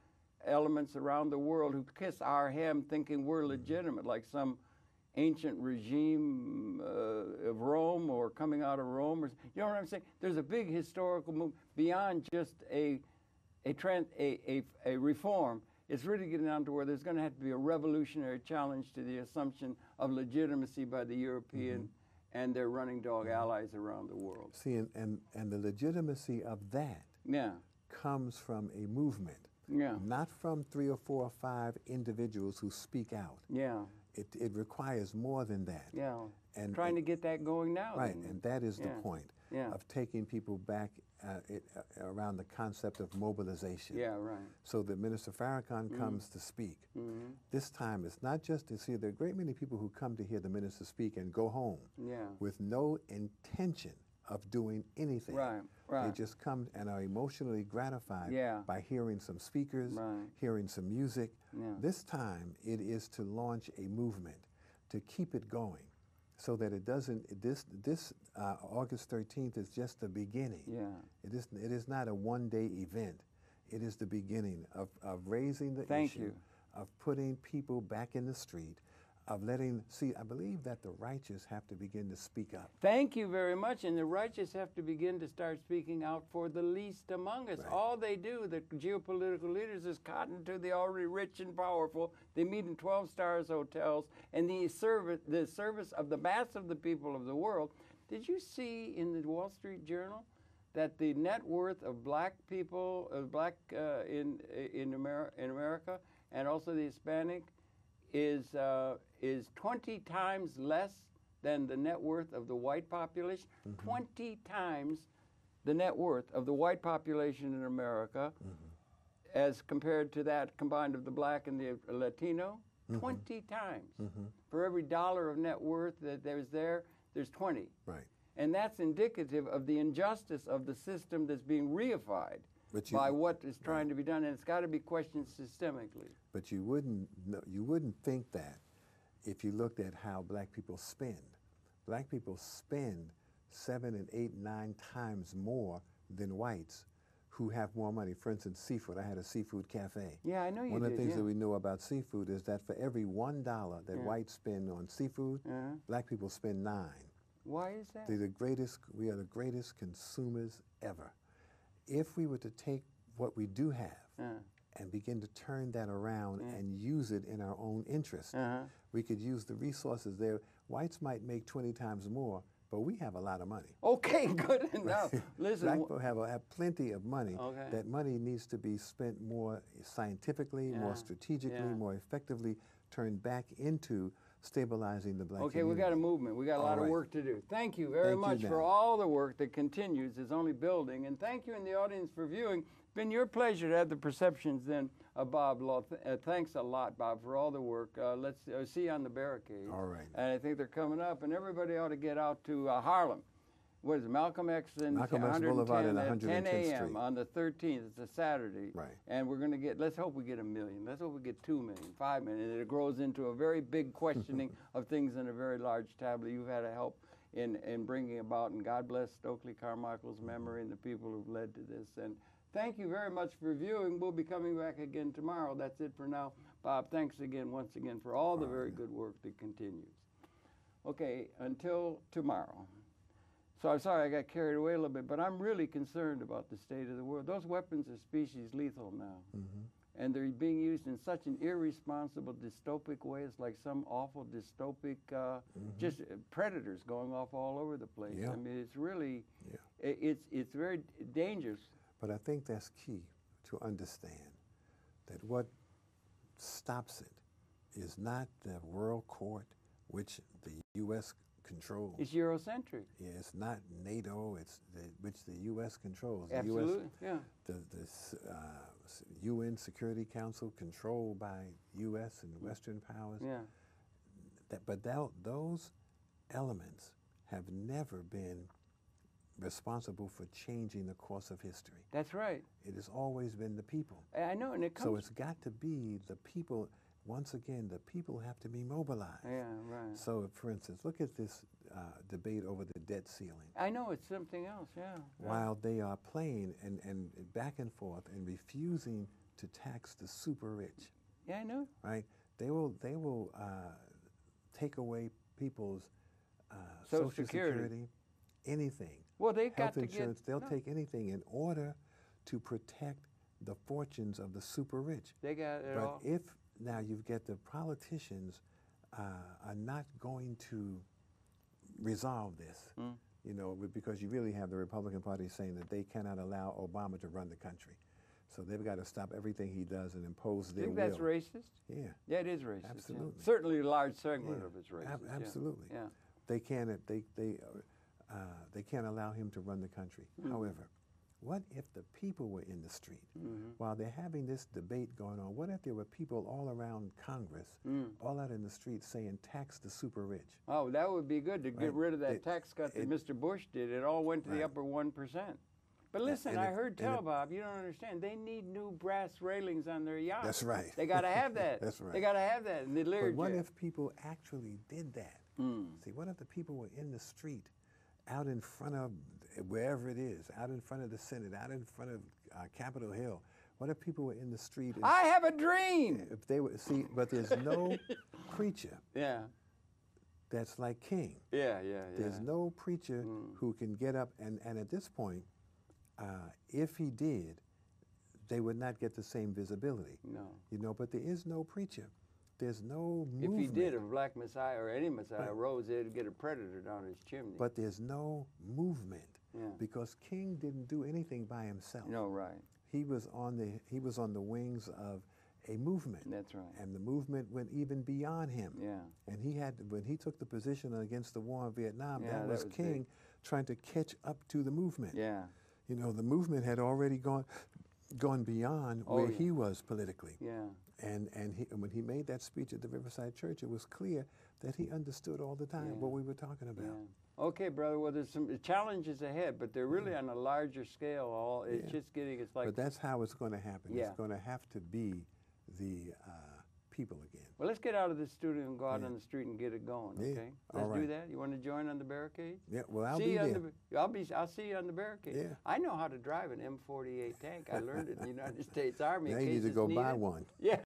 elements around the world who kiss our hem thinking we're legitimate, like some ancient regime of Rome or coming out of Rome. Or, you know what I'm saying? There's a big historical move beyond just a reform. It's really getting down to where there's going to have to be a revolutionary challenge to the assumption of legitimacy by the European and their running dog allies around the world. See, and the legitimacy of that comes from a movement. Not from 3 or 4 or 5 individuals who speak out. It requires more than that. And trying to get that going now. Right, and that is the point of taking people back around the concept of mobilization. So that Minister Farrakhan comes to speak. This time it's not just to see, there are a great many people who come to hear the minister speak and go home with no intention of doing anything. They just come and are emotionally gratified by hearing some speakers, hearing some music. This time it is to launch a movement, to keep it going, so that it doesn't, this August 13th is just the beginning. It is not a one-day event. It is the beginning of raising the issue, of putting people back in the street, of letting, see, I believe that the righteous have to begin to speak up. Thank you very much. And the righteous have to begin to start speaking out for the least among us. All they do, the geopolitical leaders, is cotton to the already rich and powerful. They meet in 12-star hotels, and the service of the mass of the people of the world. Did you see in the Wall Street Journal that the net worth of black people, in America, and also the Hispanic, is 20 times less than the net worth of the white population? 20 times the net worth of the white population in America as compared to that combined of the black and the Latino. 20 times. For every dollar of net worth that there's 20. And that's indicative of the injustice of the system that's being reified by what is trying to be done, and it's got to be questioned systemically. But you wouldn't think that if you looked at how black people spend. Black people spend 7 and 8, 9 times more than whites who have more money. For instance, seafood. I had a seafood cafe. Yeah, I know you did. One of the things that we know about seafood is that for every $1 that whites spend on seafood, black people spend 9. Why is that? We are the greatest consumers ever. If we were to take what we do have and begin to turn that around and use it in our own interest, we could use the resources there. Whites might make 20 times more, but we have a lot of money. Okay, good enough. Listen, black people have plenty of money. Okay. That money needs to be spent more scientifically, more strategically, more effectively, turned back into stabilizing the black community. We got a movement. We got a lot of work to do. Thank you very much for all the work that continues, is only building. And thank you in the audience for viewing. It's been your pleasure to have the perceptions then of Bob Law. Thanks a lot, Bob, for all the work. Let's see you on the barricade. All right. And I think they're coming up, and everybody ought to get out to Harlem. What is it, Malcolm X and Malcolm X Boulevard and 110th Street. 10 a.m. on the 13th. It's a Saturday. Right. And we're going to get, let's hope we get 1 million. Let's hope we get 2 million, 5 million. And it grows into a very big questioning of things in a very large tablet. You've had a help in bringing about, and God bless Stokely Carmichael's memory and the people who've led to this. And thank you very much for viewing. We'll be coming back again tomorrow. That's it for now. Bob, thanks again, once again, for all the very good work that continues. Okay, until tomorrow. So I'm sorry I got carried away a little bit, but I'm really concerned about the state of the world. Those weapons are species lethal now. And they're being used in such an irresponsible, dystopic way. It's like some awful dystopic, just predators going off all over the place. I mean, it's really, it's very dangerous. But I think that's key to understand, that what stops it is not the World Court, which the U.S. controls. It's Eurocentric. Yeah, it's not NATO, it's which the U.S. controls. Absolutely, the UN Security Council, controlled by U.S. and Western powers. But those elements have never been responsible for changing the course of history. That's right. It has always been the people. I know, and it comes... So it's got to be the people. Once again, the people have to be mobilized. Yeah, right. So, for instance, look at this debate over the debt ceiling. I know, it's something else, While they are playing and back and forth and refusing to tax the super rich. Yeah, I know. Right? They will take away people's Social Security, anything. Well, they got health insurance. They'll take anything in order to protect the fortunes of the super rich. They got it all. But if now you've got the politicians are not going to resolve this, you know, because you really have the Republican Party saying that they cannot allow Obama to run the country. So they've got to stop everything he does and impose their will. You think that's racist? Yeah. Yeah, it is racist. Absolutely. Yeah. Certainly a large segment of it's racist. Absolutely. Yeah. They can't allow him to run the country. However, what if the people were in the street while they're having this debate going on? What if there were people all around Congress, all out in the street saying, tax the super rich? Oh, that would be good to get rid of that tax cut that Mr. Bush did. It all went to the upper 1%. But listen, I heard Bob, you don't understand. They need new brass railings on their yachts. That's right. They got to have that. That's right. They got to have that in the Learjet. But what if people actually did that? See, what if the people were in the street, out in front of wherever it is, out in front of the Senate, out in front of Capitol Hill? What if people were in the street? I have a dream. If they were, but there's no preacher. That's like King. There's no preacher who can get up and at this point, if he did, they would not get the same visibility. No. You know, but there is no preacher. There's no movement. If he did, a black Messiah or any Messiah rose, they'd get a predator down his chimney. But there's no movement because King didn't do anything by himself. No, right. He was on the wings of a movement. That's right. And the movement went even beyond him. And he had, when he took the position against the war in Vietnam, that was King trying to catch up to the movement. You know, the movement had already gone beyond where he was politically. And when he made that speech at the Riverside Church, it was clear that he understood all the time what we were talking about. Yeah. Okay, brother. Well, there's some challenges ahead, but they're really on a larger scale. It's just getting. It's like. But that's how it's going to happen. It's going to have to be the people again. Well, let's get out of this studio and go out on the street and get it going. Okay. Let's do that. You want to join on the barricade? Yeah. Well, I'll be there. I'll see you on the barricade. Yeah. I know how to drive an M48 tank. I learned it in the United States Army. Now you need to go buy one. Yeah.